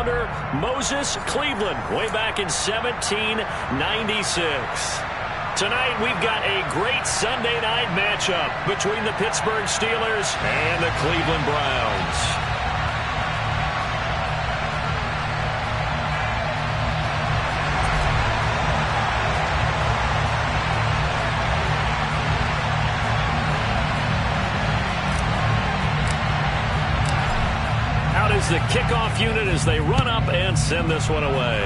Carter Moses Cleveland way back in 1796. Tonight, we've got a great Sunday night matchup between the Pittsburgh Steelers and the Cleveland Browns. Out is the kickoff unit as they run up and send this one away.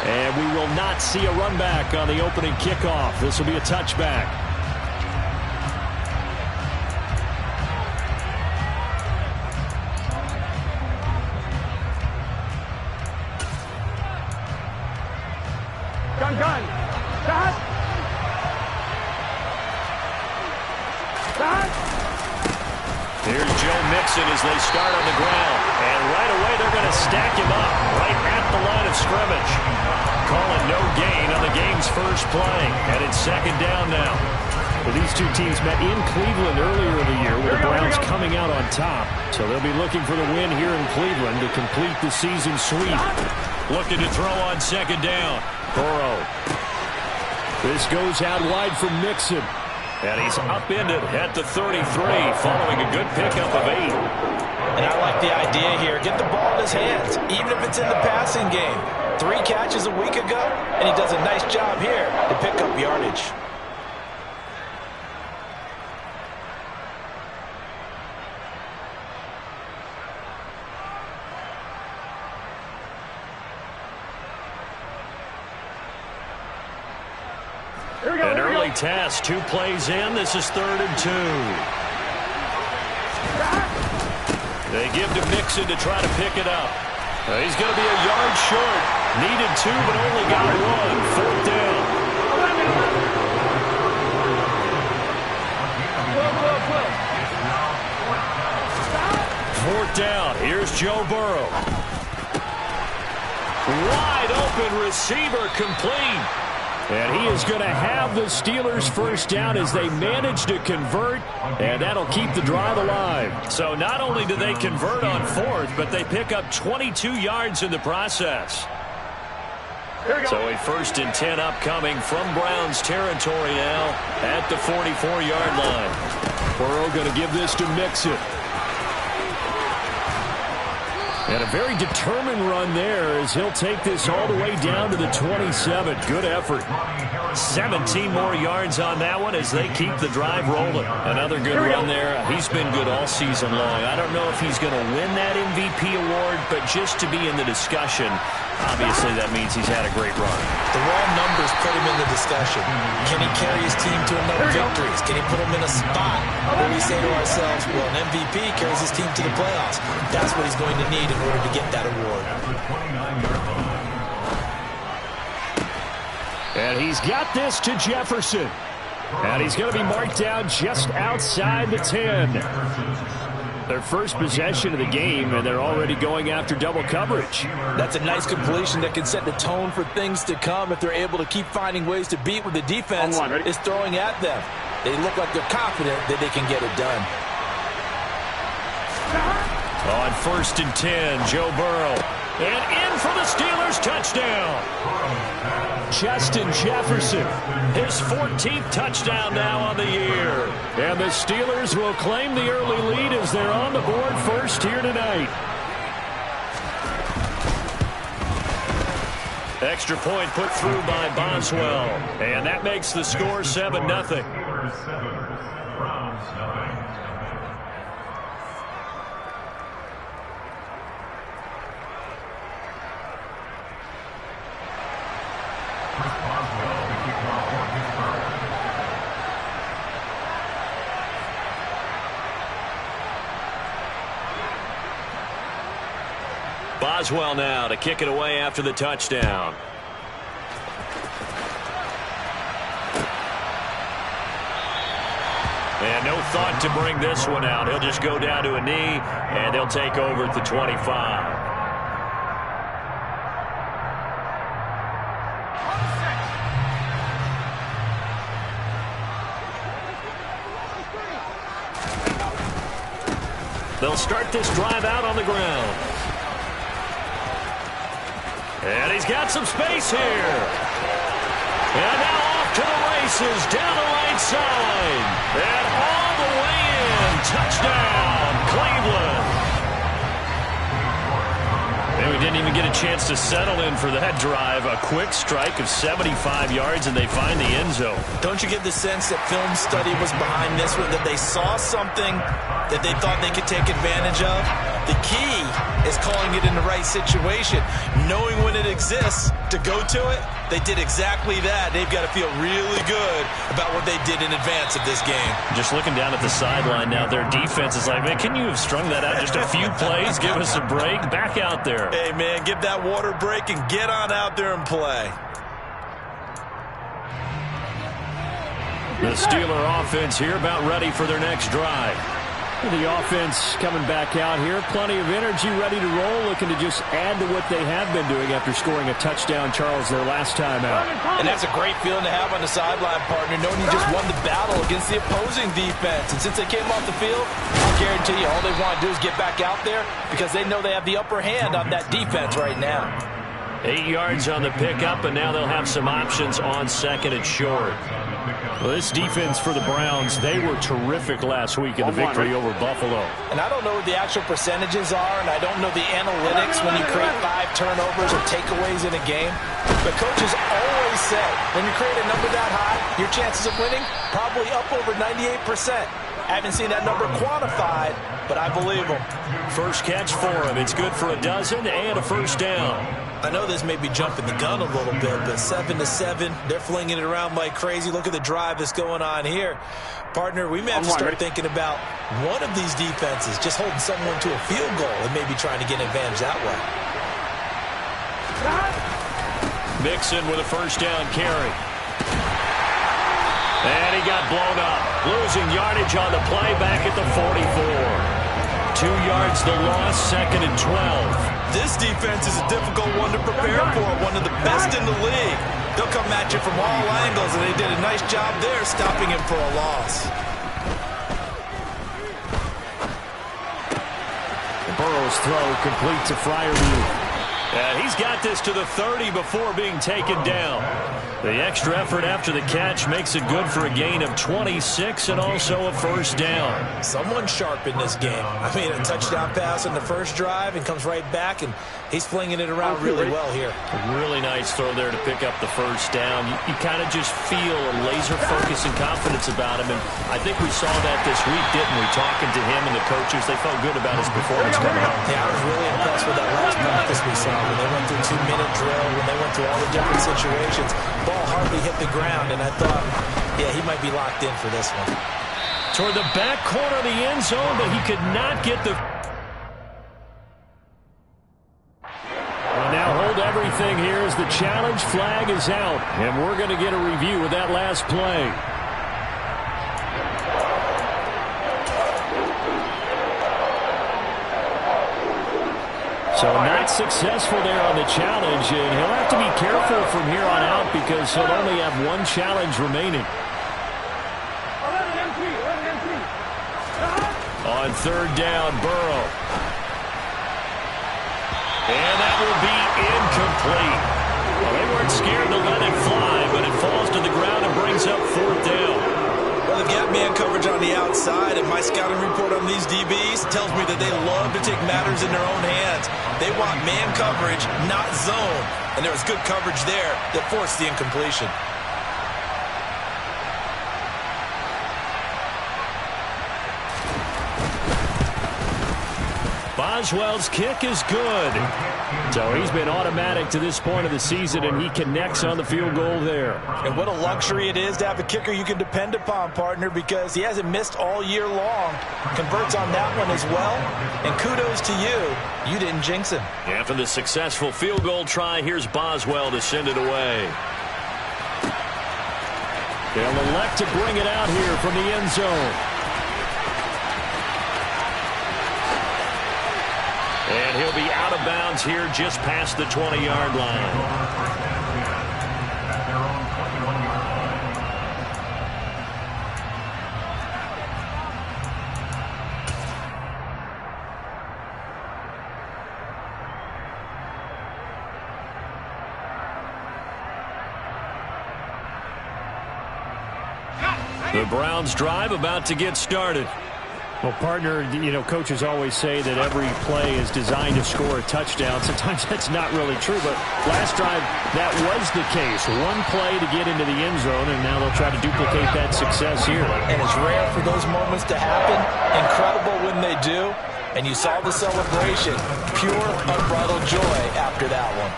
And we will not see a run back on the opening kickoff. This will be a touchback. Gun. Stop. Here's Joe Mixon as they start on the ground. And right away they're going to stack him up right at the line of scrimmage. Calling no gain on the game's first play. And it's second down now. Well, these two teams met in Cleveland earlier in the year with the Browns coming out on top. So they'll be looking for the win here in Cleveland to complete the season sweep. Looking to throw on second down. Burrow. This goes out wide from Mixon. And he's upended at the 33 following a good pickup of 8. And I like the idea here. Get the ball in his hands, even if it's in the passing game. 3 catches a week ago, and he does a nice job here to pick up yardage. An early task, 2 plays in. This is 3rd and 2. They give to Mixon to try to pick it up. He's going to be a yard short. Needed 2, but only got 1. 4th down. 4th down. Here's Joe Burrow. Wide open receiver complete. And he is going to have the Steelers first down as they manage to convert, and that'll keep the drive alive. So not only do they convert on 4th, but they pick up 22 yards in the process. So a 1st and 10 upcoming from Browns territory now at the 44-yard line. Burrow going to give this to Mixon. And a very determined run there as he'll take this all the way down to the 27. Good effort. 17 more yards on that one as they keep the drive rolling. Another good run there. He's been good all season long. I don't know if he's going to win that MVP award, but just to be in the discussion, obviously that means he's had a great run. The raw numbers put him in the discussion. Can he carry his team to enough victories? Can he put them in a spot where we say to ourselves, well, an MVP carries his team to the playoffs. That's what he's going to need in order to get that award. And he's got this to Jefferson. And he's going to be marked down just outside the 10. Their first possession of the game, and they're already going after double coverage. That's a nice completion that can set the tone for things to come if they're able to keep finding ways to beat what the defense is throwing at them. They look like they're confident that they can get it done. On 1st and 10, Joe Burrow. And in for the Steelers touchdown. Justin Jefferson. His 14th touchdown now on the year. And the Steelers will claim the early lead as they're on the board first here tonight. Extra point put through by Boswell. And that makes the score 7-0. Boswell now to kick it away after the touchdown. And no thought to bring this one out. He'll just go down to a knee, and they'll take over at the 25. They'll start this drive out on the ground. And he's got some space here. And now off to the races, down the right side. And all the way in. Touchdown, Cleveland. And we didn't even get a chance to settle in for that drive. A quick strike of 75 yards, and they find the end zone. Don't you get the sense that film study was behind this one, that they saw something that they thought they could take advantage of? The key is calling it in the right situation, knowing when it exists to go to it. They did exactly that. They've got to feel really good about what they did in advance of this game. Just looking down at the sideline now, their defense is like, man, can you have strung that out just a few plays? Give us a break. Back out there. Hey, man, give that water break and get on out there and play. The Steeler offense here about ready for their next drive. The offense coming back out here. Plenty of energy, ready to roll, looking to just add to what they have been doing after scoring a touchdown, Charles, their last time out. And that's a great feeling to have on the sideline, partner, knowing you just won the battle against the opposing defense. And since they came off the field, I'll guarantee you all they want to do is get back out there because they know they have the upper hand on that defense right now. 8 yards on the pickup, and now they'll have some options on second and short. Well, this defense for the Browns, they were terrific last week in the victory over Buffalo. And I don't know what the actual percentages are, and I don't know the analytics when you create 5 turnovers or takeaways in a game. But coaches always say, when you create a number that high, your chances of winning probably up over 98%. I haven't seen that number quantified, but I believe them. First catch for him. It's good for a dozen and a first down. I know this may be jumping the gun a little bit, but 7-7, they're flinging it around like crazy. Look at the drive that's going on here. Partner, we may have to start thinking about one of these defenses just holding someone to a field goal and maybe trying to get an advantage that way. Mixon with a first down carry. And he got blown up. Losing yardage on the play back at the 44. 2 yards the loss, second and 12. This defense is a difficult one to prepare for, one of the best in the league. They'll come at you from all angles, and they did a nice job there stopping him for a loss. Burrow's throw complete to Freiermuth. And he's got this to the 30 before being taken down. The extra effort after the catch makes it good for a gain of 26 and also a first down. Someone sharp in this game. I mean, a touchdown pass in the first drive and comes right back, and he's flinging it around really well here. A really nice throw there to pick up the first down. You kind of just feel a laser focus and confidence about him, and I think we saw that this week, didn't we? Talking to him and the coaches, they felt good about his performance coming up. Yeah, I was really impressed with that last practice we saw when they went through 2-minute drill, when they went through all the different situations. Ball hardly hit the ground, and I thought, yeah, he might be locked in for this one. Toward the back corner of the end zone, but he could not get the... Well, now hold everything here as the challenge flag is out, and we're going to get a review of that last play. So not successful there on the challenge, and he'll have to be careful from here on out because he'll only have one challenge remaining. On third down, Burrow. And that will be incomplete. Well, they weren't scared to let it fly, but it falls to the ground and brings up fourth down. Well, they've got man coverage on the outside, and my scouting report on these DBs tells me that they love to take matters in their own hands. They want man coverage, not zone. And there was good coverage there that forced the incompletion. Boswell's kick is good. So he's been automatic to this point of the season, and he connects on the field goal there. And what a luxury it is to have a kicker you can depend upon, partner, because he hasn't missed all year long. Converts on that one as well. And kudos to you. You didn't jinx him. After the successful field goal try, here's Boswell to send it away. They'll elect to bring it out here from the end zone. And he'll be out of bounds here just past the 20-yard line. The Browns drive about to get started. Well, partner, coaches always say that every play is designed to score a touchdown. Sometimes that's not really true, but last drive, that was the case. One play to get into the end zone, and now they'll try to duplicate that success here. And it's rare for those moments to happen. Incredible when they do. And you saw the celebration. Pure, unbridled joy after that one.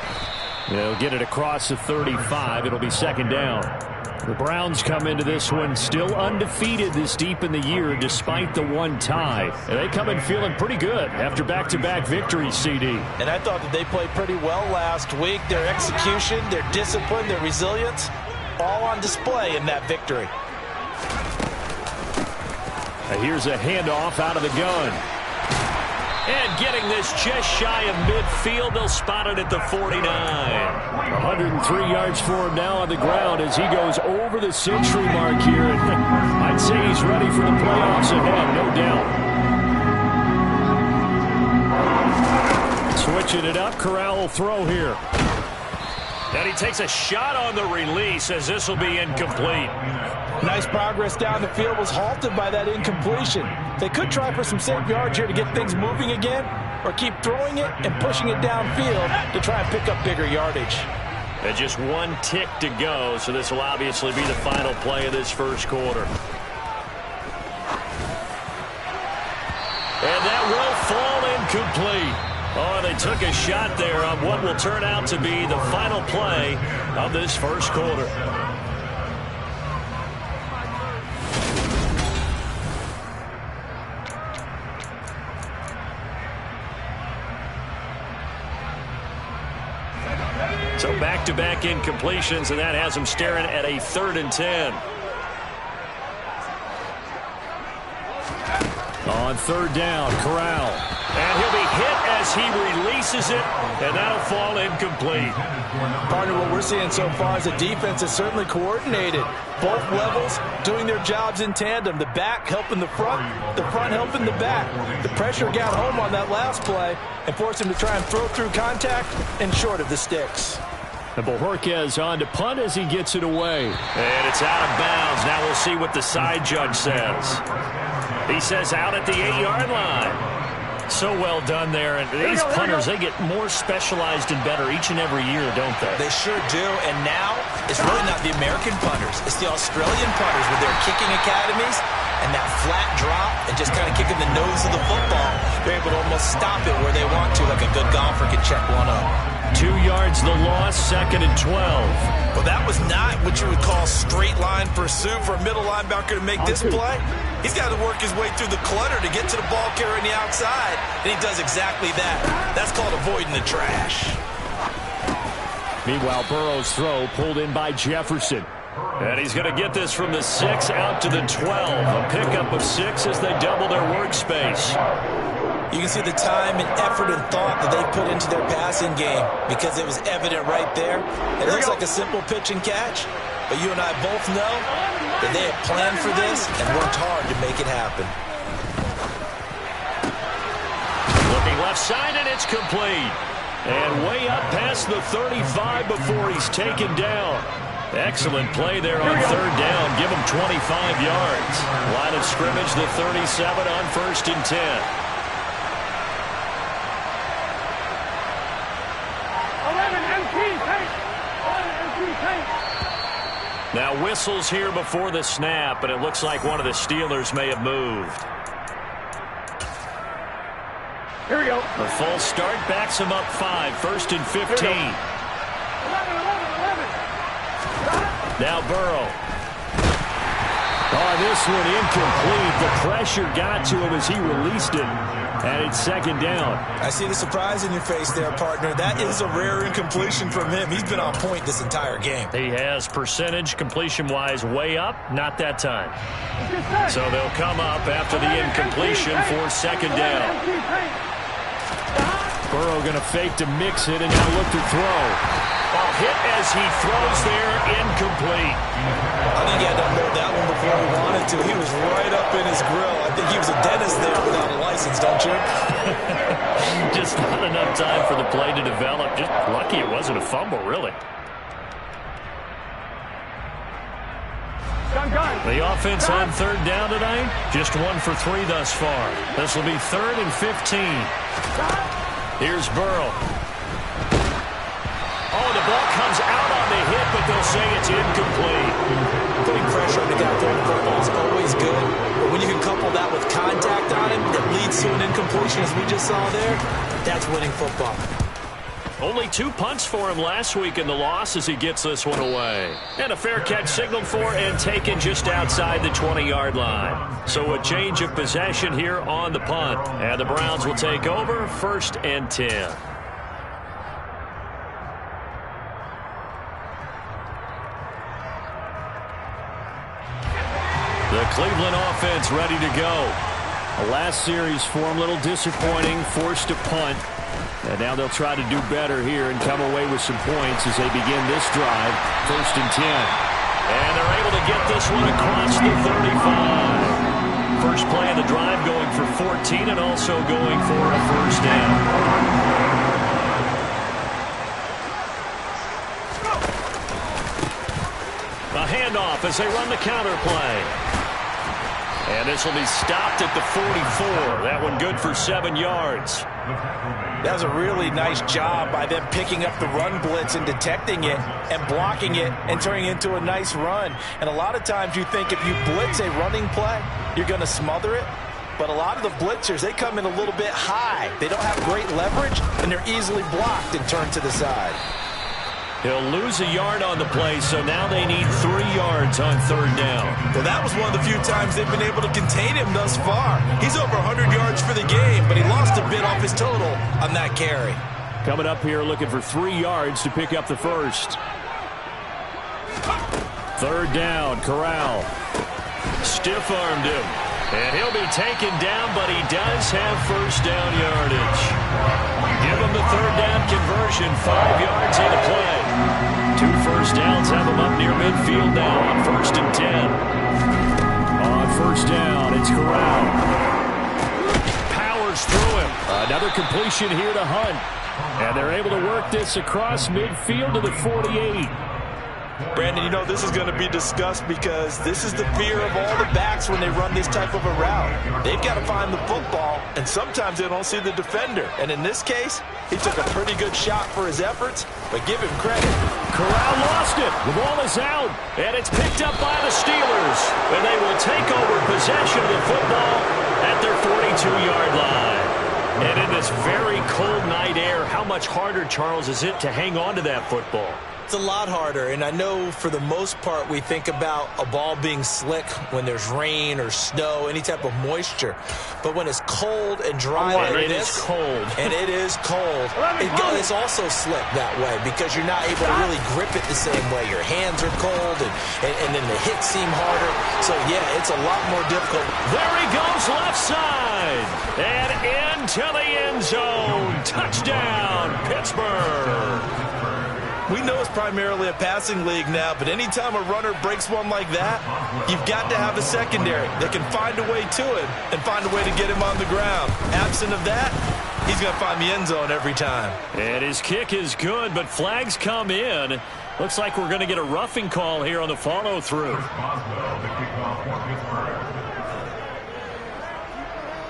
They'll get it across the 35. It'll be second down. The Browns come into this one still undefeated this deep in the year despite the one tie. And they come in feeling pretty good after back-to-back victories, CD. And I thought that they played pretty well last week. Their execution, their discipline, their resilience, all on display in that victory. Here's a handoff out of the gun. And getting this just shy of midfield, they'll spot it at the 49. 103 yards for him now on the ground as he goes over the century mark here. And I'd say he's ready for the playoffs ahead, no doubt. Switching it up, Corral will throw here. And he takes a shot on the release as this will be incomplete. Nice progress down the field was halted by that incompletion. They could try for some safe yards here to get things moving again, or keep throwing it and pushing it downfield to try and pick up bigger yardage. And just one tick to go, so this will obviously be the final play of this first quarter. And that will fall incomplete. Oh, they took a shot there on what will turn out to be the final play of this first quarter. So back-to-back incompletions, and that has them staring at a 3rd and 10. On 3rd down, Corral. And he'll be hit as he releases it, and that'll fall incomplete. Partner, what we're seeing so far is the defense is certainly coordinated. Both levels doing their jobs in tandem. The back helping the front helping the back. The pressure got home on that last play and forced him to try and throw through contact and short of the sticks. And Bojorquez on to punt as he gets it away. And it's out of bounds. Now we'll see what the side judge says. He says out at the 8-yard line. So well done there. And these punters, they get more specialized and better each and every year, don't they? They sure do. And now it's really not the American punters. It's the Australian punters with their kicking academies and that flat drop and just kind of kicking the nose of the football. They're able to almost stop it where they want to, like a good golfer can check one up. 2 yards the loss, 2nd and 12. Well, that was not what you would call straight line pursuit for a middle linebacker to make this play. He's got to work his way through the clutter to get to the ball carrier on the outside, and he does exactly that. That's called avoiding the trash. Meanwhile, Burrow's throw pulled in by Jefferson. And he's going to get this from the 6 out to the 12. A pickup of 6 as they double their workspace. You can see the time and effort and thought that they put into their passing game because it was evident right there. It looks like a simple pitch and catch, but you and I both know that they had planned for this and worked hard to make it happen. Looking left side, and it's complete. And way up past the 35 before he's taken down. Excellent play there on 3rd down. Give him 25 yards. Line of scrimmage, the 37 on 1st and 10. Now whistles here before the snap, and it looks like one of the Steelers may have moved. Here we go. The full start backs him up 5, 1st and 15. 11. Now Burrow. Oh, this one incomplete. The pressure got to him as he released it, and it's 2nd down. I see the surprise in your face there, partner. That is a rare incompletion from him. He's been on point this entire game. He has percentage completion-wise way up, not that time. So they'll come up after the incompletion for 2nd down. Burrow going to fake to mix it and now look to throw. Well, hit as he throws there, incomplete. I think he had to unload that one before he wanted to. He was right up in his grill. I think he was a dentist there without a license, don't you? Just not enough time for the play to develop. Just lucky it wasn't a fumble, really. Gun The offense on third down tonight, just 1 for 3 thus far. This will be 3rd and 15. Here's Burrow. Oh, the ball comes out on the hit, but they'll say it's incomplete. Putting pressure on the guy throwing the football is always good. But when you can couple that with contact on him that leads to an incompletion, as we just saw there, that's winning football. Only 2 punts for him last week in the loss as he gets this one away. And a fair catch signaled for and taken just outside the 20-yard line. So a change of possession here on the punt. And the Browns will take over 1st and 10. The Cleveland offense ready to go. The last series for him, a little disappointing, forced a punt. And now they'll try to do better here and come away with some points as they begin this drive. 1st and 10. And they're able to get this one across the 35. First play of the drive going for 14 and also going for a 1st down. A handoff as they run the counter play. And this will be stopped at the 44. That one good for 7 yards. That was a really nice job by them picking up the run blitz and detecting it and blocking it and turning it into a nice run. And a lot of times you think if you blitz a running play, you're going to smother it. But a lot of the blitzers, they come in a little bit high. They don't have great leverage, and they're easily blocked and turned to the side. He'll lose a yard on the play, so now they need 3 yards on 3rd down. Well, that was one of the few times they've been able to contain him thus far. He's over 100 yards for the game, but he lost a bit off his total on that carry. Coming up here looking for 3 yards to pick up the first. 3rd down, Corral. Stiff-armed him. And he'll be taken down, but he does have 1st down yardage. Give him the 3rd down conversion, 5 yards into play. 2 first downs have him up near midfield now on 1st and 10. On 1st down, it's Corral. Powers through him. Another completion here to Hunt. And they're able to work this across midfield to the 48. Brandon, you know, this is going to be discussed because this is the fear of all the backs when they run this type of a route. They've got to find the football, and sometimes they don't see the defender. And in this case, he took a pretty good shot for his efforts, but give him credit. Corral lost it. The ball is out. And it's picked up by the Steelers. And they will take over possession of the football at their 42-yard line. And in this very cold night air, how much harder, Charles, is it to hang on to that football? It's a lot harder, and I know for the most part we think about a ball being slick when there's rain or snow, any type of moisture. But when it's cold and dry like this, it's cold. And it is cold, it's also slick that way because you're not able to really grip it the same way. Your hands are cold, and then the hits seem harder. So, yeah, it's a lot more difficult. There he goes left side, and into the end zone. Touchdown, Pittsburgh. We know it's primarily a passing league now, but anytime a runner breaks one like that, you've got to have a secondary that can find a way to him and find a way to get him on the ground. Absent of that, he's going to find the end zone every time. And his kick is good, but flags come in. Looks like we're going to get a roughing call here on the follow-through.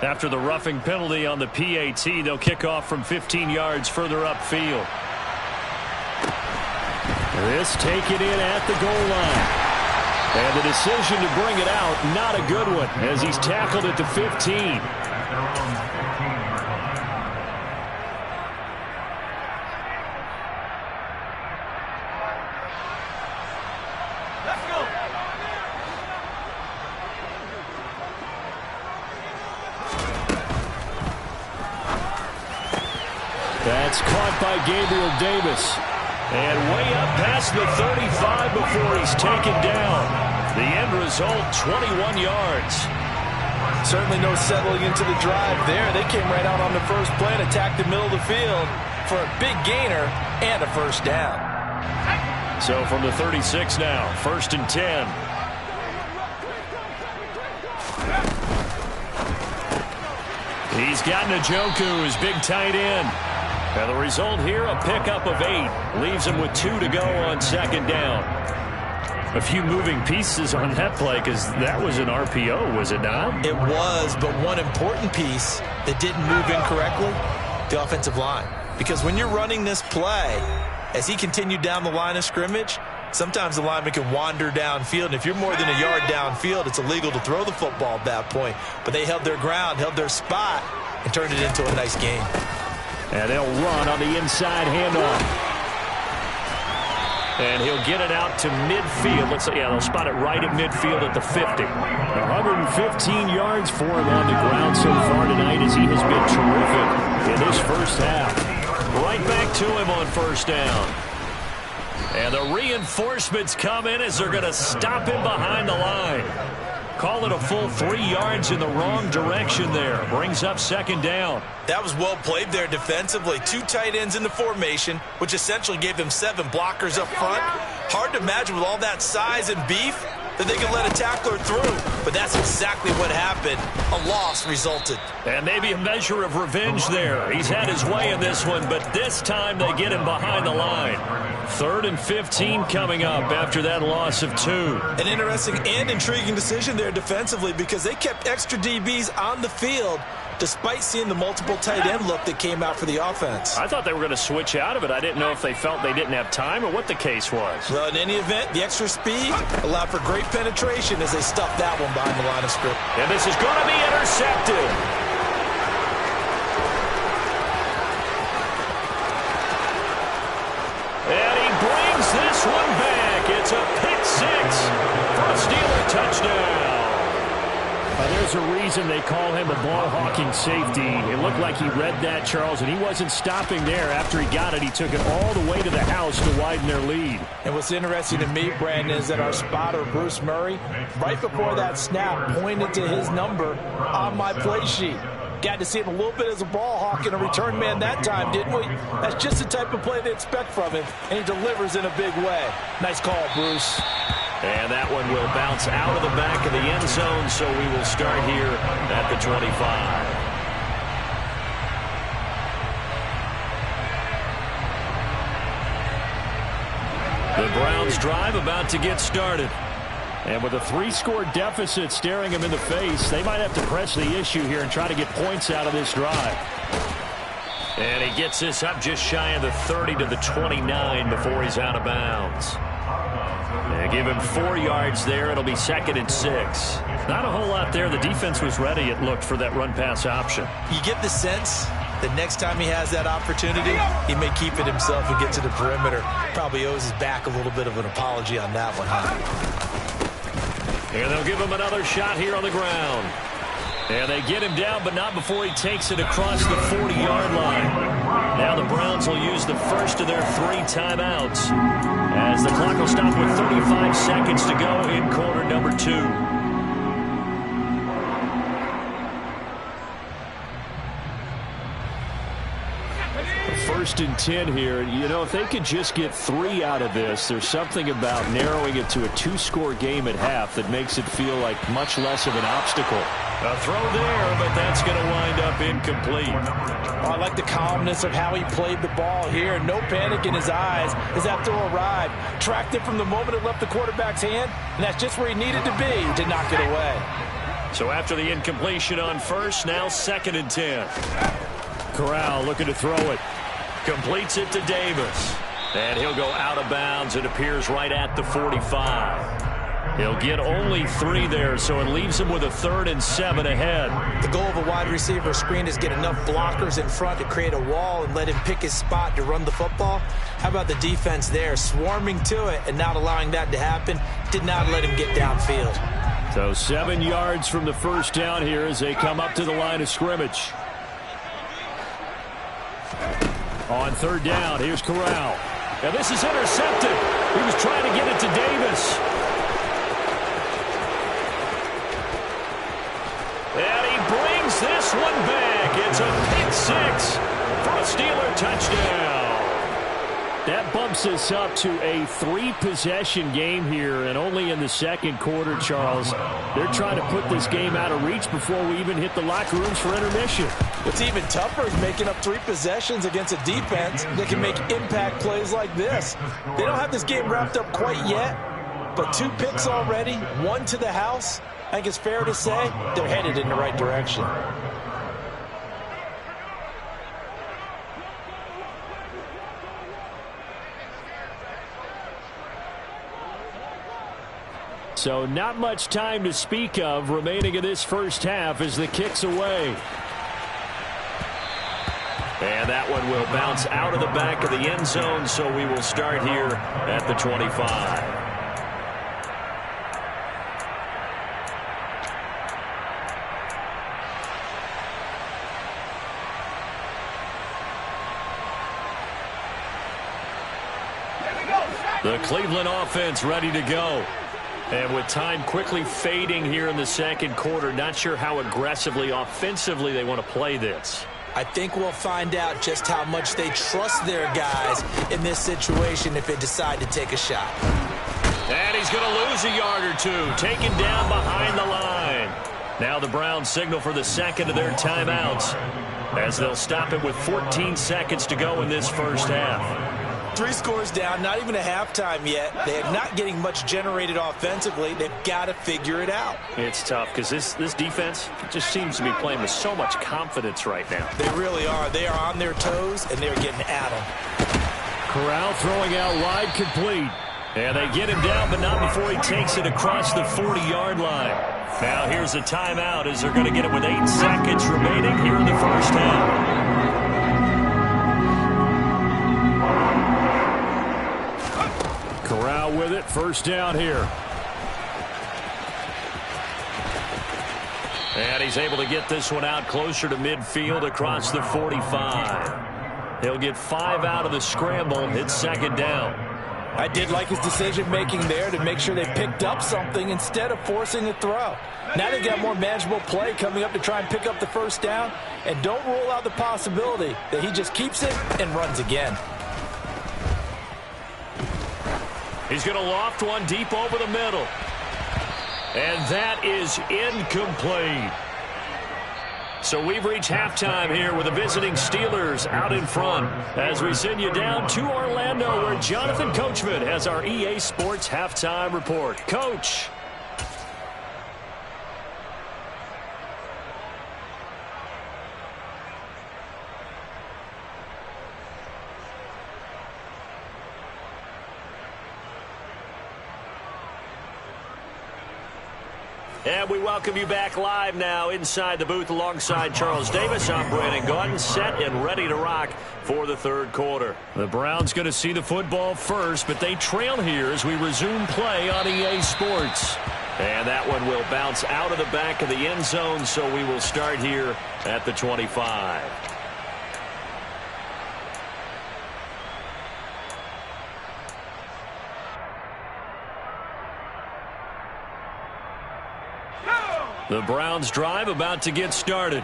After the roughing penalty on the PAT, they'll kick off from 15 yards further upfield. This taken in at the goal line. And the decision to bring it out, not a good one, as he's tackled at the 15. Let's go. That's caught by Gabriel Davis. And way up past the 35 before he's taken down. The end result, 21 yards. Certainly no settling into the drive there. They came right out on the first play and attacked the middle of the field for a big gainer and a 1st down. So from the 36 now, 1st and 10. He's got Njoku, his big tight end. And the result here, a pickup of 8. Leaves him with 2 to go on 2nd down. A few moving pieces on that play because that was an RPO, was it not? It was, but one important piece that didn't move incorrectly, the offensive line. Because when you're running this play, as he continued down the line of scrimmage, sometimes the lineman can wander downfield, and if you're more than a yard downfield, it's illegal to throw the football at that point. But they held their ground, held their spot, and turned it into a nice game. And they'll run on the inside handoff. And he'll get it out to midfield. Looks like, yeah, they'll spot it right at midfield at the 50. 115 yards for him on the ground so far tonight as he has been terrific in this first half. Right back to him on first down. And the reinforcements come in as they're going to stop him behind the line. Call it a full 3 yards in the wrong direction there. Brings up second down. That was well played there defensively. 2 tight ends in the formation, which essentially gave them 7 blockers up front. Hard to imagine with all that size and beef that they could let a tackler through. But that's exactly what happened. A loss resulted. And maybe a measure of revenge there. He's had his way in this one, but this time they get him behind the line. 3rd and 15 coming up after that loss of 2. An interesting and intriguing decision there defensively because they kept extra DBs on the field despite seeing the multiple tight end look that came out for the offense. I thought they were going to switch out of it. I didn't know if they felt they didn't have time or what the case was. Well, in any event, the extra speed allowed for great penetration as they stuffed that one behind the line of scrimmage. And this is going to be intercepted. And he brings this one back. It's a pick 6 for a Steeler touchdown. There's a reason they call him a ball-hawking safety. It looked like he read that, Charles, and he wasn't stopping there. After he got it, he took it all the way to the house to widen their lead. And what's interesting to me, Brandon, is that our spotter, Bruce Murray, right before that snap, pointed to his number on my play sheet. Got to see him a little bit as a ball hawk and a return man that time, didn't we? That's just the type of play they expect from him, and he delivers in a big way. Nice call, Bruce. And that one will bounce out of the back of the end zone, so we will start here at the 25. The Browns drive about to get started. And with a 3-score deficit staring him in the face, they might have to press the issue here and try to get points out of this drive. And he gets this up just shy of the 30 to the 29 before he's out of bounds. They give him 4 yards there. It'll be 2nd and 6. Not a whole lot there. The defense was ready, it looked, for that run-pass option. You get the sense that next time he has that opportunity, he may keep it himself and get to the perimeter. Probably owes his back a little bit of an apology on that one, huh? And they'll give him another shot here on the ground. And they get him down, but not before he takes it across the 40-yard line. Now the Browns will use the first of their 3 timeouts as the clock will stop with 35 seconds to go in quarter number 2. 1st and 10 here. You know, if they could just get 3 out of this, there's something about narrowing it to a 2-score game at half that makes it feel like much less of an obstacle. A throw there, but that's going to wind up incomplete. I like the calmness of how he played the ball here. No panic in his eyes as that throw arrived. Tracked it from the moment it left the quarterback's hand, and that's just where he needed to be to knock it away. So after the incompletion on first, now 2nd and 10. Corral looking to throw it. Completes it to Davis. And he'll go out of bounds. It appears right at the 45. He'll get only 3 there, so it leaves him with a 3rd and 7 ahead. The goal of a wide receiver screen is get enough blockers in front to create a wall and let him pick his spot to run the football. How about the defense there, swarming to it and not allowing that to happen? Did not let him get downfield. So 7 yards from the first down here as they come up to the line of scrimmage. On 3rd down, here's Corral. Now this is intercepted. He was trying to get it to Davis. And he brings this one back. It's a pick 6 for a Steeler touchdown. That bumps us up to a 3-possession game here, and only in the 2nd quarter, Charles. They're trying to put this game out of reach before we even hit the locker rooms for intermission. What's even tougher is making up 3 possessions against a defense that can make impact plays like this. They don't have this game wrapped up quite yet, But 2 picks already, 1 to the house. I think it's fair to say they're headed in the right direction. So not much time to speak of remaining in this first half as the kick's away. And that one will bounce out of the back of the end zone, so we will start here at the 25. The Cleveland offense ready to go. And with time quickly fading here in the second quarter, not sure how aggressively, offensively they want to play this. I think we'll find out just how much they trust their guys in this situation if they decide to take a shot. And he's going to lose a yard or 2, taken down behind the line. Now the Browns signal for the second of their timeouts as they'll stop it with 14 seconds to go in this first half. 3 scores down, not even a halftime yet. They are not getting much generated offensively. They've got to figure it out. It's tough because this defense just seems to be playing with so much confidence right now. They really are. They are on their toes, and they're getting at them. Corral throwing out wide, complete. And they get him down, but not before he takes it across the 40-yard line. Now here's a timeout as they're going to get it with 8 seconds remaining here in the first half. Corral with it, first down here. And he's able to get this one out closer to midfield across the 45. He'll get 5 out of the scramble, hit second down. I did like his decision-making there to make sure they picked up something instead of forcing a throw. Now they've got more manageable play coming up to try and pick up the first down, and don't rule out the possibility that he just keeps it and runs again. He's going to loft one deep over the middle. And that is incomplete. So we've reached halftime here with the visiting Steelers out in front as we send you down to Orlando where Jonathan Coachman has our EA Sports halftime report. Coach. And we welcome you back live now inside the booth alongside Charles Davis. I'm Brandon Gaudin, set and ready to rock for the third quarter. The Browns going to see the football first, but they trail here as we resume play on EA Sports. And that one will bounce out of the back of the end zone, so we will start here at the 25. The Browns drive about to get started.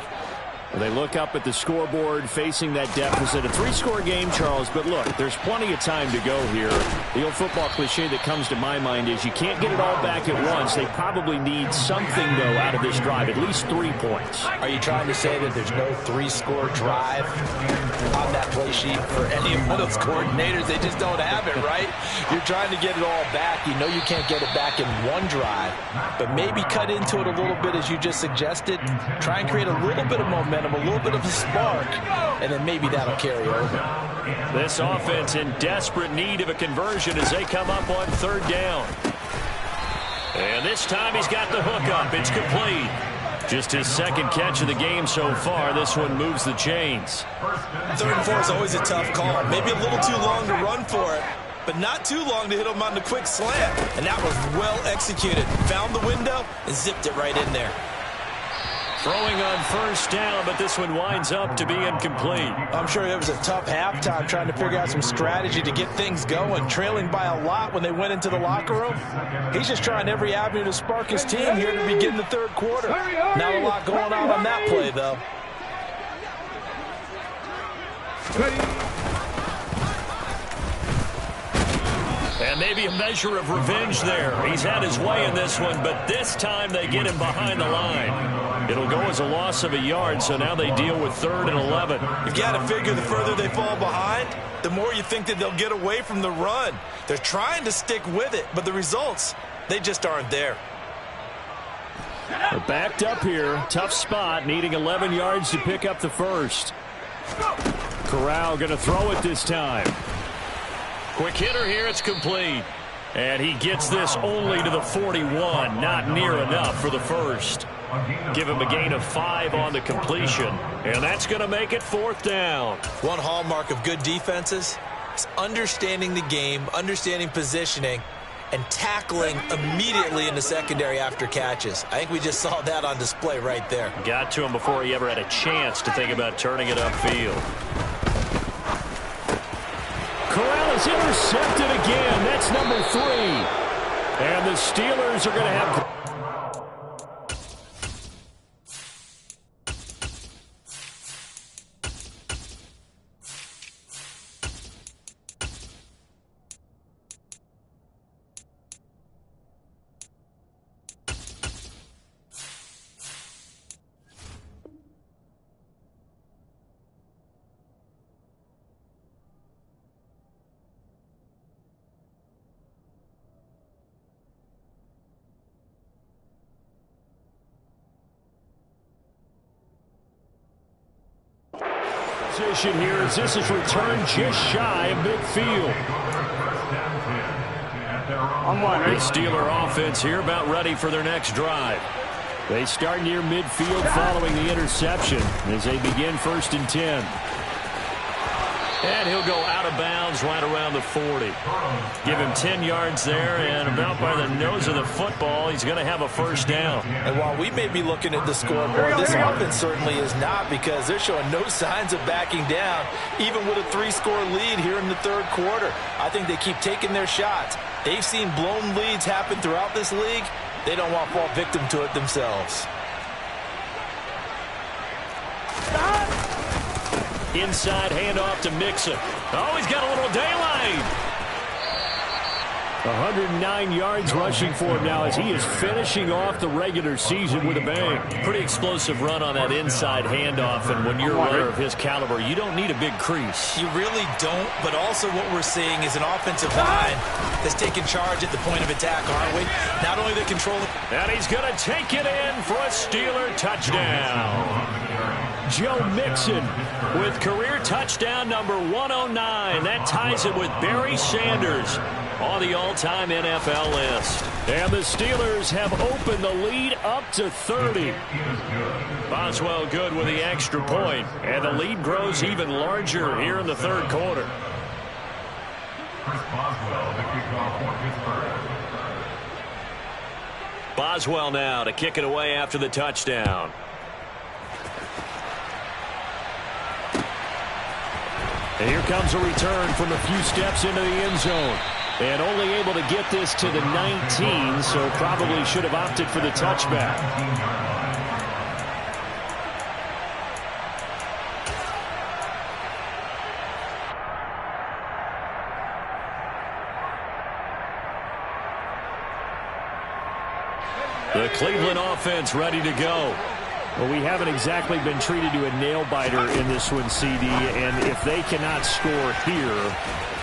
They look up at the scoreboard facing that deficit. A 3-score game, Charles, but look, there's plenty of time to go here. The old football cliche that comes to my mind is you can't get it all back at once. They probably need something, though, out of this drive, at least 3 points. Are you trying to say that there's no 3-score drive on that play sheet for any one of those coordinators? They just don't have it, right? You're trying to get it all back. You know you can't get it back in one drive, but maybe cut into it a little bit as you just suggested. Try and create a little bit of momentum, a little bit of a spark, and then maybe that'll carry over. This offense in desperate need of a conversion as they come up on third down. And this time he's got the hook up. It's complete. Just his second catch of the game so far. This one moves the chains. 3rd and 4 is always a tough call. Maybe a little too long to run for it, but not too long to hit him on the quick slant. And that was well executed. Found the window and zipped it right in there. Throwing on first down, but this one winds up to be incomplete. I'm sure it was a tough halftime trying to figure out some strategy to get things going, trailing by a lot when they went into the locker room. He's just trying every avenue to spark his team here to begin the third quarter. Not a lot going on that play, though. And maybe a measure of revenge there. He's had his way in this one, but this time they get him behind the line. It'll go as a loss of a yard, so now they deal with 3rd and 11. You've got to figure the further they fall behind, the more you think that they'll get away from the run. They're trying to stick with it, but the results, they just aren't there. They're backed up here. Tough spot, needing 11 yards to pick up the first. Corral going to throw it this time. Quick hitter here, it's complete. And he gets this only to the 41, not near enough for the first. Give him a gain of 5 on the completion, and that's going to make it 4th down. One hallmark of good defenses is understanding the game, understanding positioning, and tackling immediately in the secondary after catches. I think we just saw that on display right there. Got to him before he ever had a chance to think about turning it upfield. Corral is intercepted again. That's number 3. And the Steelers are going to have... Position here as this is returned just shy of midfield. The Steeler offense here about ready for their next drive. They start near midfield following the interception as they begin 1st and 10. And he'll go out of bounds right around the 40. Give him 10 yards there, and about by the nose of the football, he's going to have a 1st down. And while we may be looking at the scoreboard, this offense certainly is not, because they're showing no signs of backing down, even with a 3-score lead here in the 3rd quarter. I think they keep taking their shots. They've seen blown leads happen throughout this league. They don't want to fall victim to it themselves. Inside handoff to Mixon. Oh, he's got a little daylight. 109 yards rushing for him now as he is finishing off the regular season with a bang. Pretty explosive run on that inside handoff, and when you're a runner of his caliber, you don't need a big crease. You really don't, but also what we're seeing is an offensive line that's taking charge at the point of attack, aren't we? Not only the control... And he's going to take it in for a Steeler touchdown. Joe Mixon with career touchdown number 109. That ties it with Barry Sanders on the all-time NFL list. And the Steelers have opened the lead up to 30. Boswell good with the extra point, and the lead grows even larger here in the 3rd quarter. Boswell now to kick it away after the touchdown. And here comes a return from a few steps into the end zone. And only able to get this to the 19, so probably should have opted for the touchback. The Cleveland offense ready to go. Well, we haven't exactly been treated to a nail-biter in this one, CD, and if they cannot score here,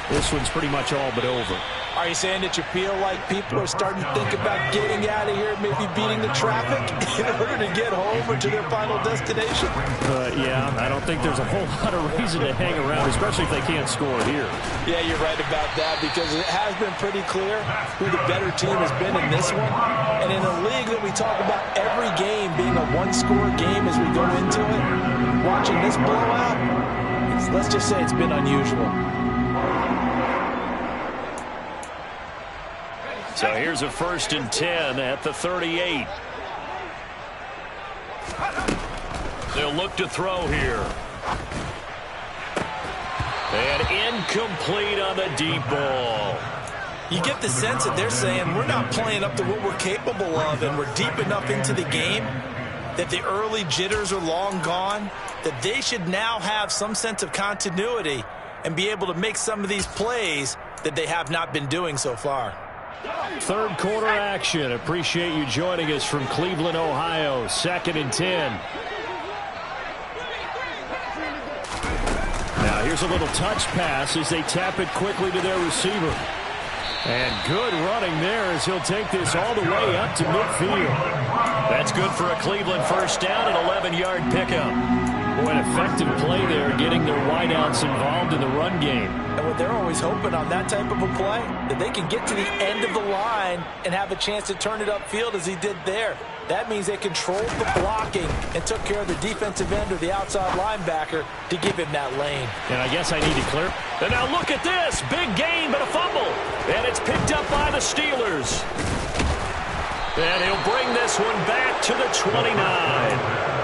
this one's pretty much all but over. Are you saying that you feel like people are starting to think about getting out of here, maybe beating the traffic in order to get home or to their final destination? Yeah, I don't think there's a whole lot of reason to hang around, especially if they can't score here. Yeah, you're right about that, because it has been pretty clear who the better team has been in this one. And in a league that we talk about every game being a one-score game as we go into it, watching this blowout, let's just say it's been unusual. So here's a 1st and 10 at the 38. They'll look to throw here. And incomplete on the deep ball. You get the sense that they're saying we're not playing up to what we're capable of, and we're deep enough into the game that the early jitters are long gone, that they should now have some sense of continuity and be able to make some of these plays that they have not been doing so far. Third quarter action. Appreciate you joining us from Cleveland, Ohio. 2nd and 10. Now here's a little touch pass as they tap it quickly to their receiver. And good running there as he'll take this all the way up to midfield. That's good for a Cleveland first down, an 11-yard pickup. Boy, an effective play there, getting their wideouts involved in the run game. And what they're always hoping on that type of a play, that they can get to the end of the line and have a chance to turn it upfield as he did there. That means they controlled the blocking and took care of the defensive end or the outside linebacker to give him that lane. And I guess I need to clear. And now look at this. Big gain, but a fumble. And it's picked up by the Steelers. And he'll bring this one back to the 29.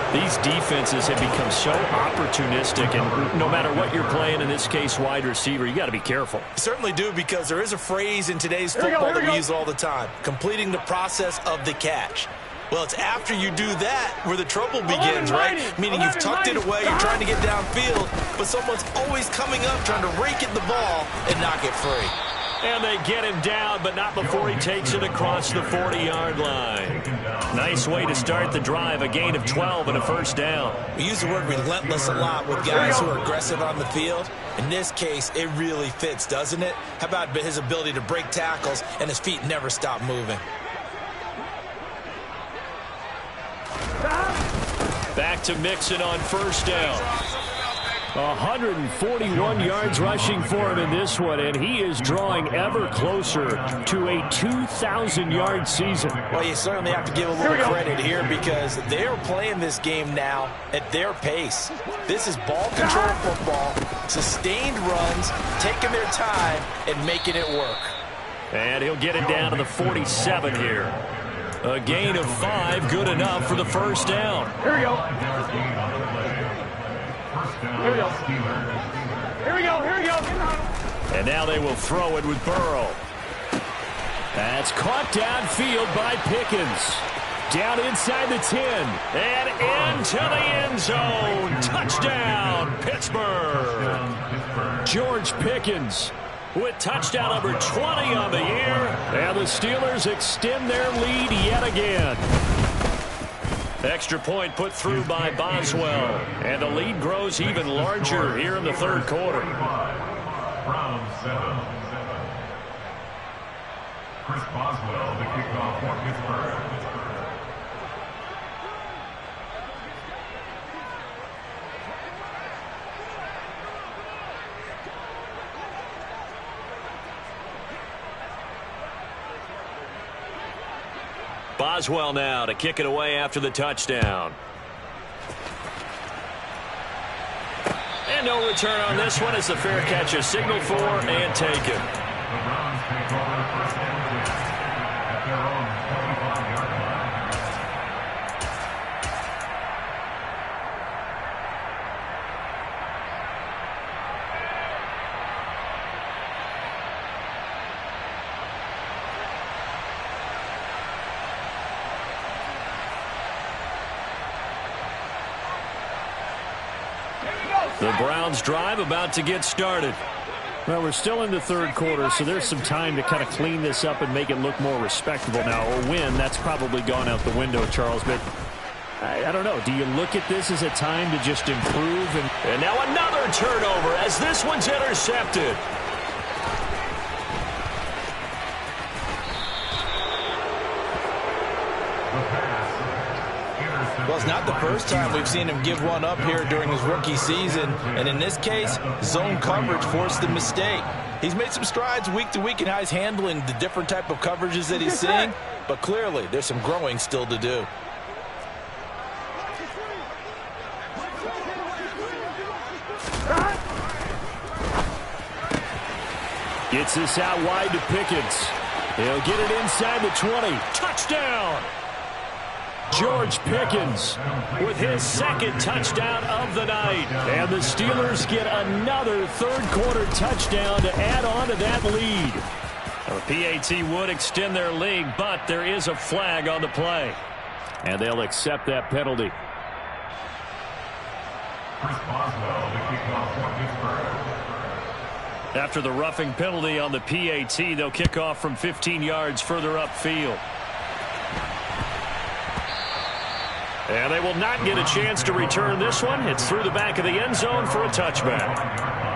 These defenses have become so opportunistic, and no matter what you're playing, in this case wide receiver, you got to be careful. You certainly do, because there is a phrase in today's football that we use all the time, completing the process of the catch. Well, it's after you do that where the trouble begins, right? Meaning you've tucked it away, you're trying to get downfield, but someone's always coming up trying to rake at the ball and knock it free. And they get him down, but not before he takes it across the 40-yard line. Nice way to start the drive, a gain of 12 and a first down. We use the word relentless a lot with guys who are aggressive on the field. In this case, it really fits, doesn't it? How about his ability to break tackles and his feet never stop moving? Back to Mixon on first down. 141 yards rushing for him in this one, and he is drawing ever closer to a 2,000-yard season. Well, you certainly have to give a little credit here because they are playing this game now at their pace. This is ball control football, sustained runs, taking their time, and making it work. And he'll get it down to the 47 here. A gain of 5, good enough for the first down. Here we go. Here we go. Here we go. Here we go. And now they will throw it with Burrow. That's caught downfield by Pickens. Down inside the 10. And into the end zone. Touchdown, Pittsburgh. George Pickens with touchdown number 20 on the year. And the Steelers extend their lead yet again. Extra point put through by Boswell. And the lead grows even larger here in the third quarter. Round 7. Chris Boswell, the kickoff for Pittsburgh. Boswell now to kick it away after the touchdown. And no return on this one as the fair catch is signaled for and taken. The Browns take over first and 10 at their own 25-yard line. The Browns drive about to get started. Well, we're still in the third quarter, so there's some time to kind of clean this up and make it look more respectable now. Or win, that's probably gone out the window, Charles. But I don't know. Do you look at this as a time to just improve? And now another turnover as this one's intercepted. Well, it's not the first time we've seen him give one up here during his rookie season. And in this case, zone coverage forced the mistake. He's made some strides week to week in how he's handling the different type of coverages that he's seeing. But clearly, there's some growing still to do. Gets this out wide to Pickens. He'll get it inside the 20. Touchdown! George Pickens with his second touchdown of the night. And the Steelers get another third quarter touchdown to add on to that lead. The PAT would extend their lead, but there is a flag on the play. And they'll accept that penalty. Chris Boswell, the kickoff for Pittsburgh. After the roughing penalty on the PAT, they'll kick off from 15 yards further upfield. And they will not get a chance to return this one. It's through the back of the end zone for a touchback.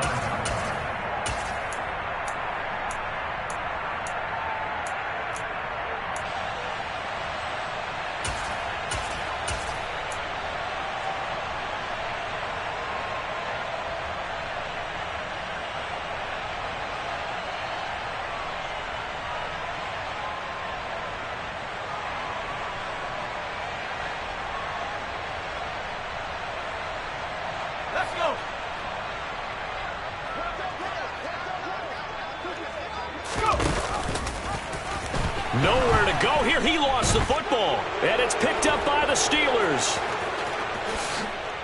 Nowhere to go here. He lost the football. And it's picked up by the Steelers.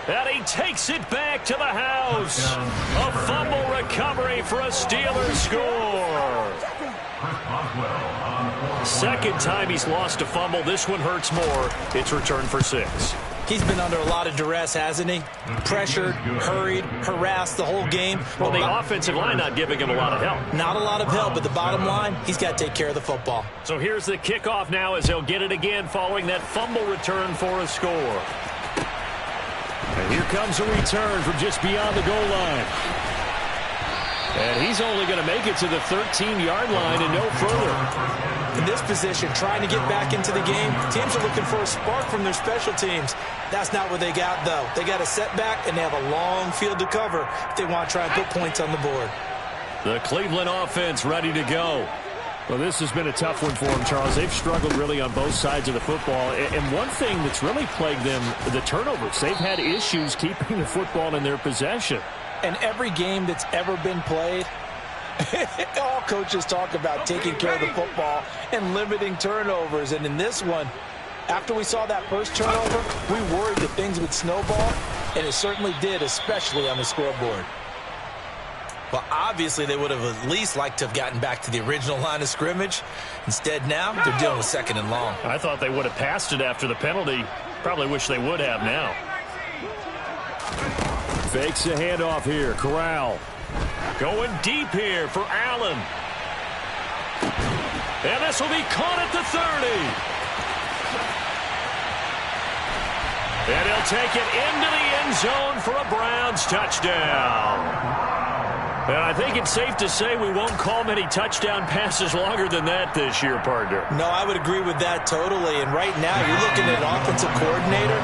And he takes it back to the house. A fumble recovery for a Steelers score. Second time he's lost a fumble. This one hurts more. It's returned for 6. He's been under a lot of duress, hasn't he? Pressured, hurried, harassed the whole game. Well, the offensive line not giving him a lot of help. Not a lot of help, but the bottom line, he's got to take care of the football. So here's the kickoff now as they'll get it again following that fumble return for a score. And here comes a return from just beyond the goal line. And he's only going to make it to the 13-yard line and no further. In this position, trying to get back into the game, teams are looking for a spark from their special teams. That's not what they got, though. They got a setback, and they have a long field to cover if they want to try and put points on the board. The Cleveland offense ready to go. Well, this has been a tough one for them, Charles. They've struggled really on both sides of the football. And one thing that's really plagued them, the turnovers. They've had issues keeping the football in their possession. And every game that's ever been played, all coaches talk about taking care of the football and limiting turnovers. And in this one, after we saw that first turnover, we worried that things would snowball, and it certainly did, especially on the scoreboard. Well, obviously, they would have at least liked to have gotten back to the original line of scrimmage. Instead, now they're dealing with 2nd and long. I thought they would have passed it after the penalty. Probably wish they would have now. Fakes a handoff here. Corral. Going deep here for Allen. And this will be caught at the 30. And he'll take it into the end zone for a Browns touchdown. And I think it's safe to say we won't call many touchdown passes longer than that this year, partner. No, I would agree with that totally. And right now, you're looking at an offensive coordinator.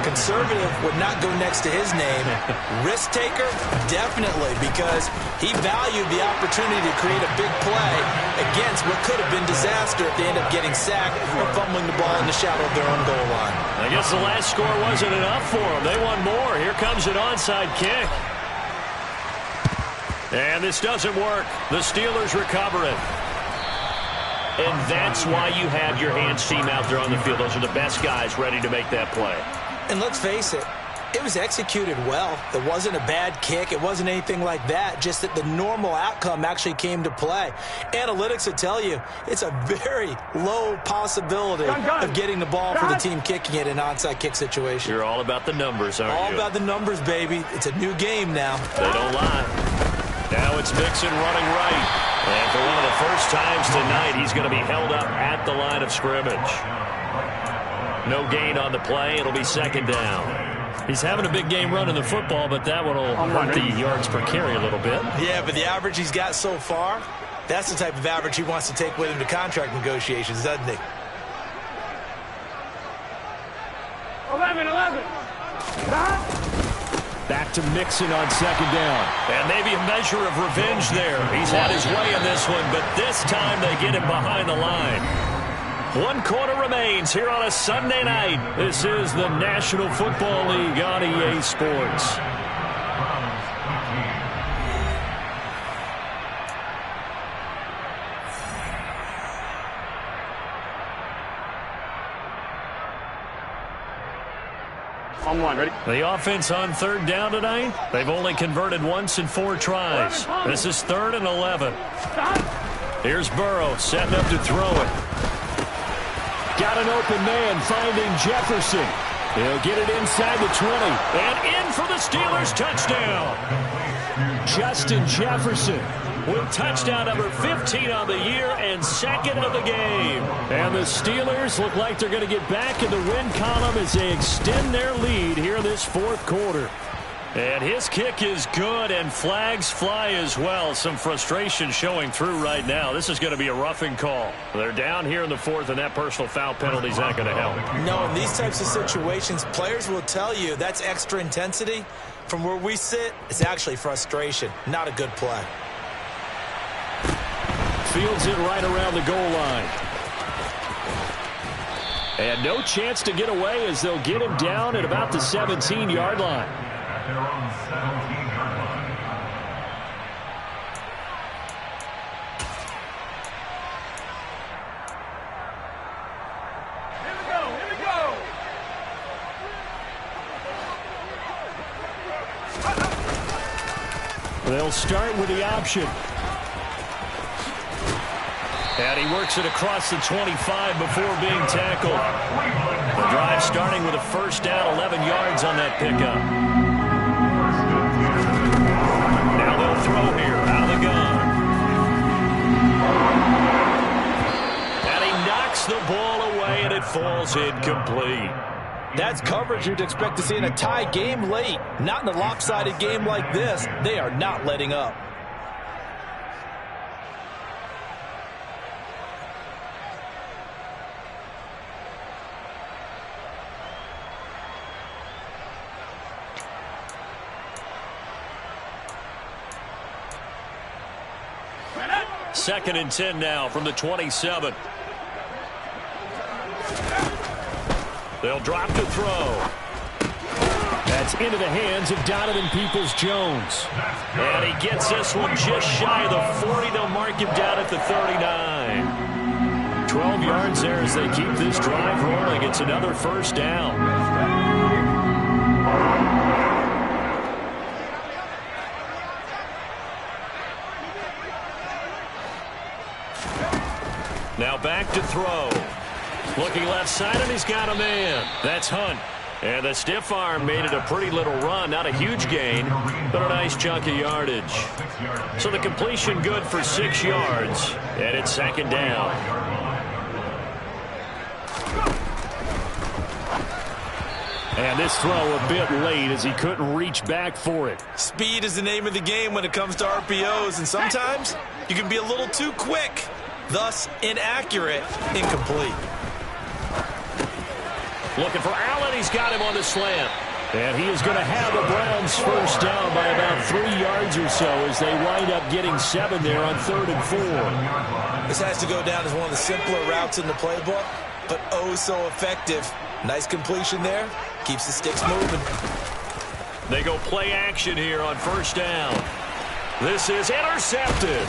Conservative would not go next to his name. Risk taker, definitely, because he valued the opportunity to create a big play against what could have been disaster if they end up getting sacked or fumbling the ball in the shadow of their own goal line. I guess the last score wasn't enough for them. They want more. Here comes an onside kick. And this doesn't work. The Steelers recover it. And that's why you have your hands team out there on the field. Those are the best guys ready to make that play. And let's face it, it was executed well. It wasn't a bad kick. It wasn't anything like that. Just that the normal outcome actually came to play. Analytics will tell you it's a very low possibility of getting the ball for the team kicking it in an onside kick situation. You're all about the numbers, aren't you? All about the numbers, baby. It's a new game now. They don't lie. Now it's Mixon running right. And for one of the first times tonight, he's going to be held up at the line of scrimmage. No gain on the play. It'll be 2nd down. He's having a big game running the football, but that one will hurt the yards per carry a little bit. Yeah, but the average he's got so far, that's the type of average he wants to take with him to contract negotiations, doesn't he? 11. Back to Mixon on 2nd down. And maybe a measure of revenge there. He's had his way in this one, but this time they get him behind the line. 1 quarter remains here on a Sunday night. This is the National Football League on EA Sports. On 1, ready? The offense on 3rd down tonight, they've only converted once in 4 tries. This is 3rd and 11. Here's Burrow setting up to throw it. Got an open man finding Jefferson. He'll get it inside the 20. And in for the Steelers touchdown. Justin Jefferson with touchdown number 15 on the year and second of the game. And the Steelers look like they're going to get back in the win column as they extend their lead here in this fourth quarter. And his kick is good, and flags fly as well. Some frustration showing through right now. This is going to be a roughing call. They're down here in the fourth, and that personal foul penalty is not going to help. No, in these types of situations, players will tell you that's extra intensity. From where we sit, it's actually frustration. Not a good play. Fields it right around the goal line. And no chance to get away as they'll get him down at about the 17-yard line. At their own 17-yard line. They'll start with the option. And he works it across the 25 before being tackled. The drive starting with a first down, 11 yards on that pickup. Now they'll throw here out of the gun. And he knocks the ball away, and it falls incomplete. That's coverage you'd expect to see in a tie game late. Not in a lopsided game like this. They are not letting up. Second and 10 now from the 27. They'll drop to throw. That's into the hands of Donovan Peoples-Jones. And he gets this one just shy of the 40. They'll mark him down at the 39. 12 yards there as they keep this drive rolling. It's another first down. Now back to throw. Looking left side, and he's got a man. That's Hunt. And the stiff arm made it a pretty little run. Not a huge gain, but a nice chunk of yardage. So the completion good for 6 yards. And it's second down. And this throw a bit late as he couldn't reach back for it. Speed is the name of the game when it comes to RPOs, and sometimes you can be a little too quick. Thus, inaccurate, incomplete. Looking for Allen. He's got him on the slant. And he is going to have the Browns first down by about 3 yards or so as they wind up getting 7 there on 3rd and 4. This has to go down as one of the simpler routes in the playbook, but oh so effective. Nice completion there. Keeps the sticks moving. They go play action here on first down. This is intercepted.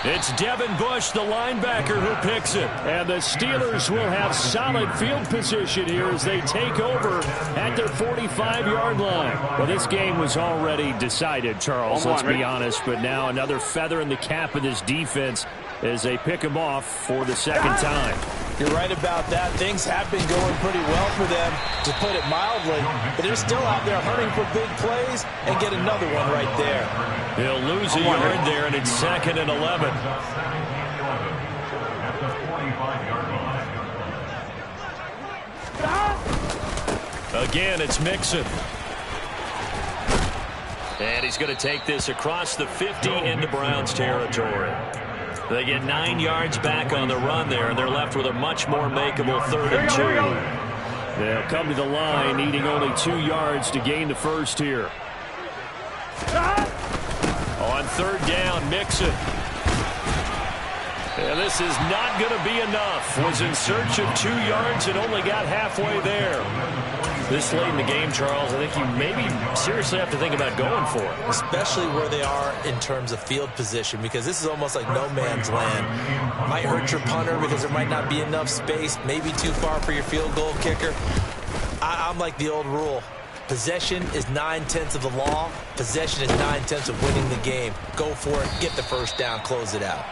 It's Devin Bush, the linebacker, who picks it. And the Steelers will have solid field position here as they take over at their 45-yard line. Well, this game was already decided, Charles, let's be honest. But now another feather in the cap of this defense as they pick him off for the second time. You're right about that. Things have been going pretty well for them, to put it mildly. But they're still out there hunting for big plays and get another one right there. He'll lose a yard there, and it's 2nd and 11. At the 45-yard line. Again, it's Mixon. And he's going to take this across the 50 into Browns territory. They get 9 yards back on the run there, and they're left with a much more makeable 3rd and 2. They'll come to the line, needing only 2 yards to gain the first here. On 3rd down, Mixon. And this is not going to be enough. Was in search of 2 yards and only got halfway there. This late in the game, Charles, I think you maybe seriously have to think about going for it. Especially where they are in terms of field position, because this is almost like no man's land. Might hurt your punter because there might not be enough space, maybe too far for your field goal kicker. I'm like the old rule. Possession is 9/10 of the law. Possession is 9/10 of winning the game. Go for it, get the first down, close it out.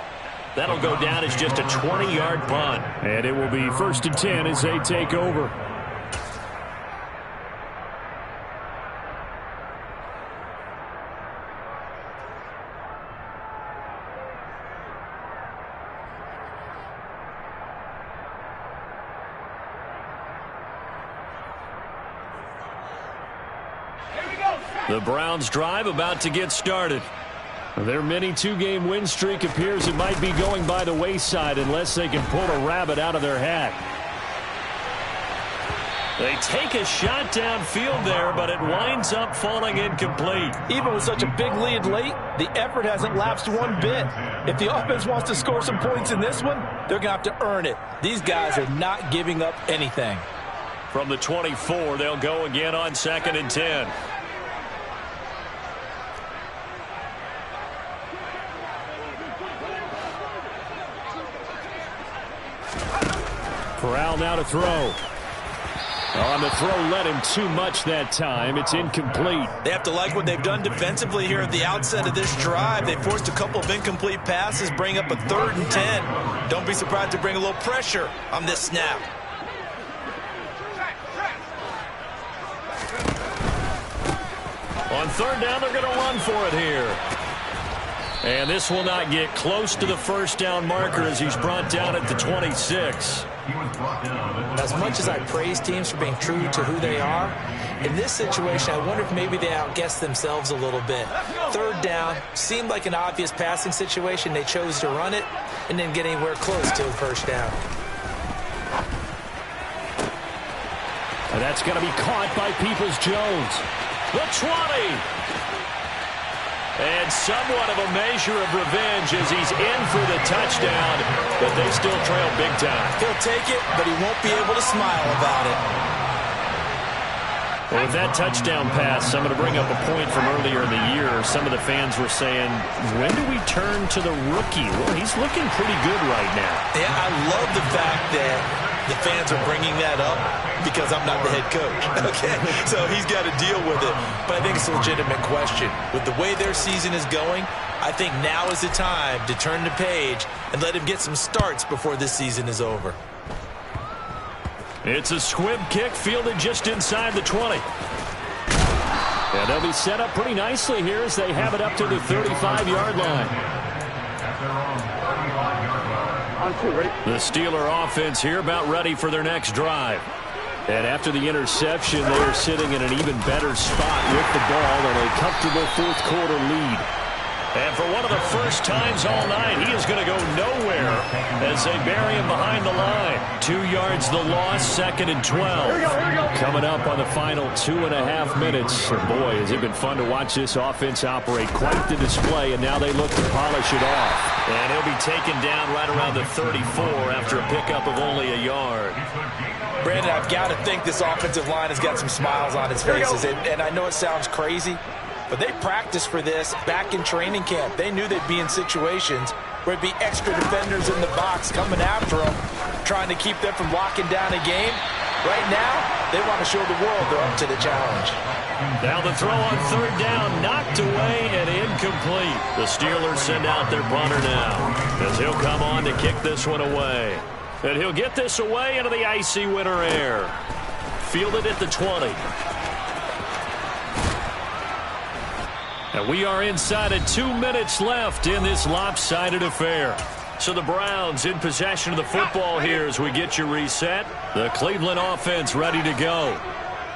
That'll go down as just a 20-yard punt. And it will be 1st and 10 as they take over. The Browns drive about to get started. Their mini two-game win streak appears it might be going by the wayside unless they can pull a rabbit out of their hat. They take a shot downfield there, but it winds up falling incomplete. Even with such a big lead late, the effort hasn't lapsed one bit. If the offense wants to score some points in this one, they're going to have to earn it. These guys are not giving up anything. From the 24, they'll go again on 2nd and 10. Corral now to throw. On the throw, led him too much that time. It's incomplete. They have to like what they've done defensively here at the outset of this drive. They forced a couple of incomplete passes, bring up a 3rd and 10. Don't be surprised to bring a little pressure on this snap. On 3rd down, they're going to run for it here. And this will not get close to the first down marker as he's brought down at the 26. As much as I praise teams for being true to who they are, in this situation, I wonder if maybe they outguessed themselves a little bit. 3rd down seemed like an obvious passing situation. They chose to run it and didn't get anywhere close to the first down. And that's going to be caught by Peoples-Jones. The 20. And somewhat of a measure of revenge as he's in for the touchdown, but they still trail big time. He'll take it, but he won't be able to smile about it. Well, with that touchdown pass, I'm going to bring up a point from earlier in the year. Some of the fans were saying, when do we turn to the rookie? Well, he's looking pretty good right now. Yeah, I love the fact that the fans are bringing that up because I'm not the head coach. Okay, so he's got to deal with it. But I think it's a legitimate question. With the way their season is going, I think now is the time to turn the page and let him get some starts before this season is over. It's a squib kick fielded just inside the 20. And they'll be set up pretty nicely here as they have it up to the 35-yard line. The Steeler offense here about ready for their next drive. And after the interception, they are sitting in an even better spot with the ball and a comfortable 4th quarter lead. And for one of the first times all night, he is going to go nowhere as they bury him behind the line. 2 yards the loss, 2nd and 12. Coming up on the final 2.5 minutes. And boy, has it been fun to watch this offense operate. Quite the display, and now they look to polish it off. And he'll be taken down right around the 34 after a pickup of only a yard. Brandon, I've got to think this offensive line has got some smiles on its faces. And I know it sounds crazy, but they practiced for this back in training camp. They knew they'd be in situations where it'd be extra defenders in the box coming after them, trying to keep them from locking down a game. Right now, they want to show the world they're up to the challenge. Now the throw on 3rd down, knocked away and incomplete. The Steelers send out their punter now as he'll come on to kick this one away. And he'll get this away into the icy winter air. Fielded at the 20. And we are inside of 2 minutes left in this lopsided affair. So the Browns in possession of the football here as we get you reset. The Cleveland offense ready to go.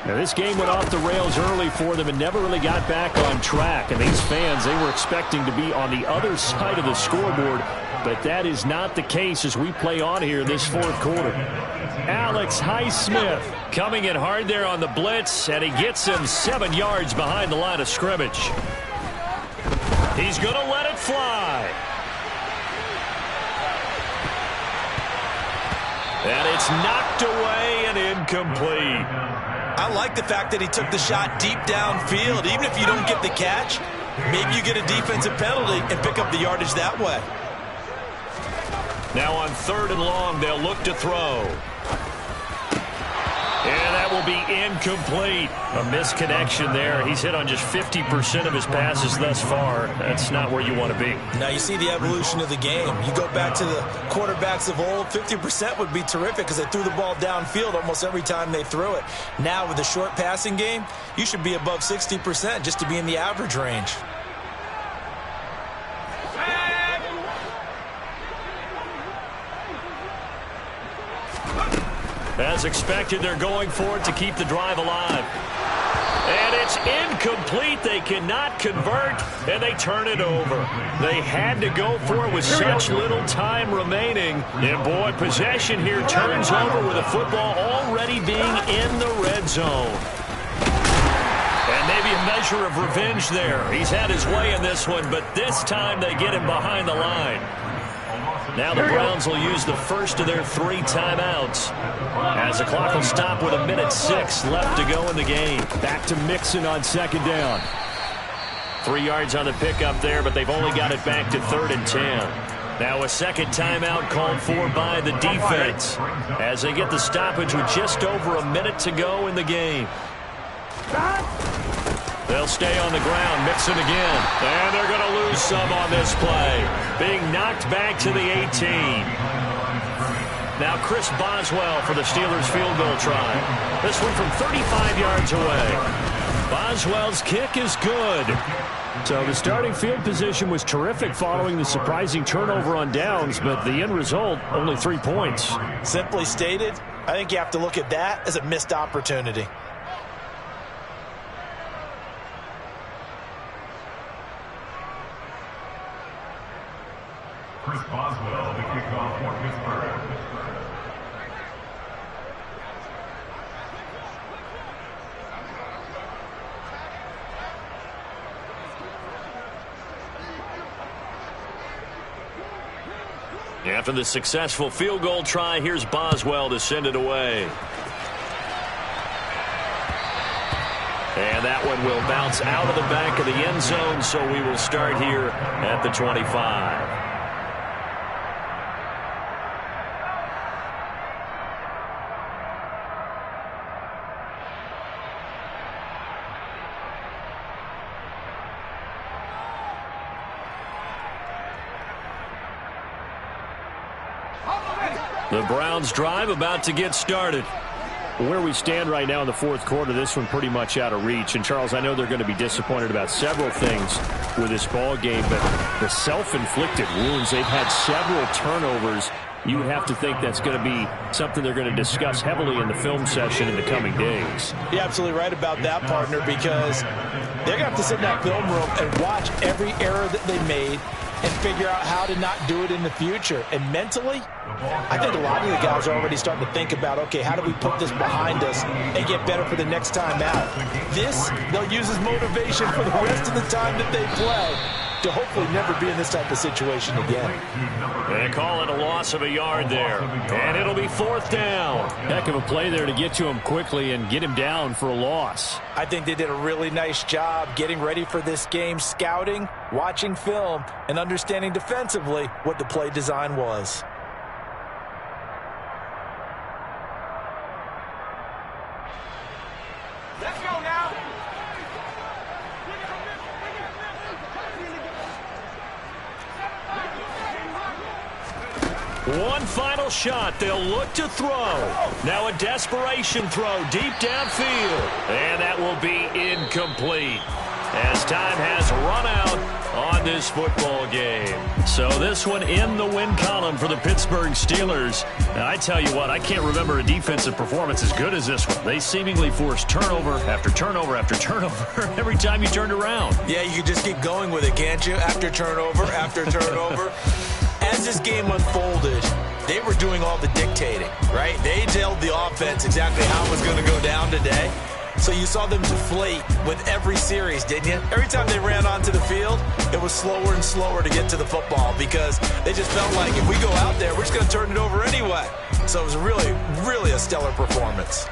Now, this game went off the rails early for them and never really got back on track. And these fans, they were expecting to be on the other side of the scoreboard, but that is not the case as we play on here this 4th quarter. Alex Highsmith coming in hard there on the blitz, and he gets him 7 yards behind the line of scrimmage. He's going to let it fly. And it's knocked away and incomplete. I like the fact that he took the shot deep downfield. Even if you don't get the catch, maybe you get a defensive penalty and pick up the yardage that way. Now on 3rd and long, they'll look to throw. And that will be incomplete. A misconnection there. He's hit on just 50% of his passes thus far. That's not where you want to be. Now you see the evolution of the game. You go back to the quarterbacks of old, 50% would be terrific because they threw the ball downfield almost every time they threw it. Now with the short passing game, you should be above 60% just to be in the average range. As expected, they're going for it to keep the drive alive. And it's incomplete. They cannot convert, and they turn it over. They had to go for it with such little time remaining. And, boy, possession here turns over with the football already being in the red zone. And maybe a measure of revenge there. He's had his way in this one, but this time they get him behind the line. Now the Browns will use the first of their 3 timeouts as the clock will stop with 1:06 left to go in the game. Back to Mixon on second down. 3 yards on the pickup there, but they've only got it back to 3rd and 10. Now a second timeout called for by the defense as they get the stoppage with just over a minute to go in the game. They'll stay on the ground, Mixon again, and they're going to lose some on this play. Being knocked back to the 18. Now Chris Boswell for the Steelers field goal try. This one from 35 yards away. Boswell's kick is good. So the starting field position was terrific following the surprising turnover on downs, but the end result, only 3 points. Simply stated, I think you have to look at that as a missed opportunity. Chris Boswell, the kickoff for Pittsburgh. After the successful field goal try, here's Boswell to send it away. And that one will bounce out of the back of the end zone, so we will start here at the 25. The Browns drive about to get started. Where we stand right now in the fourth quarter, this one pretty much out of reach. And, Charles, I know they're going to be disappointed about several things with this ball game, but the self-inflicted wounds, they've had several turnovers. You would have to think that's going to be something they're going to discuss heavily in the film session in the coming days. You're absolutely right about that, partner, because they're going to have to sit in that film room and watch every error that they made and figure out how to not do it in the future. And mentally, I think a lot of the guys are already starting to think about, okay, how do we put this behind us and get better for the next time out? This, they'll use as motivation for the rest of the time that they play to hopefully never be in this type of situation again. They call it a loss of a yard there, and it'll be 4th down. Heck of a play there to get to him quickly and get him down for a loss. I think they did a really nice job getting ready for this game, scouting, watching film, and understanding defensively what the play design was. Let's go now. One final shot. They'll look to throw. Now a desperation throw deep downfield. And that will be incomplete as time has run out on this football game. So this one in the win column for the Pittsburgh Steelers. And I tell you what, I can't remember a defensive performance as good as this one. They seemingly forced turnover after turnover after turnover every time you turned around. Yeah, you can just keep going with it, can't you? After turnover. As this game unfolded, they were doing all the dictating, right? They told the offense exactly how it was going to go down today. So you saw them deflate with every series, didn't you? Every time they ran onto the field, it was slower and slower to get to the football because they just felt like if we go out there, we're just going to turn it over anyway. So it was really, really a stellar performance.